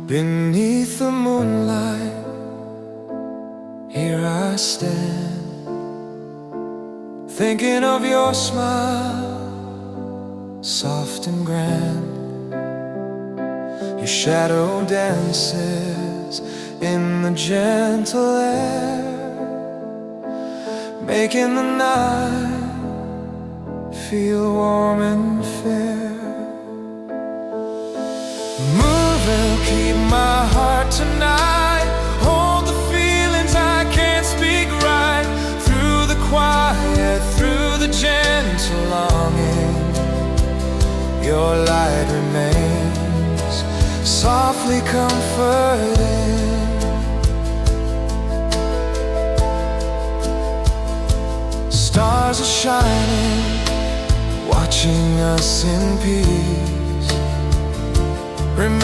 Beneath the moonlight, here I stand, thinking of your smile, soft and grand. Your shadow dances in the gentle air, making the night feel warm and fair. Move and keep my heart tonight. Hold the feelings I can't speak right. Through the quiet, through the gentle longing, your light remains softly comforting. Stars are shining, watching us in peace. Remember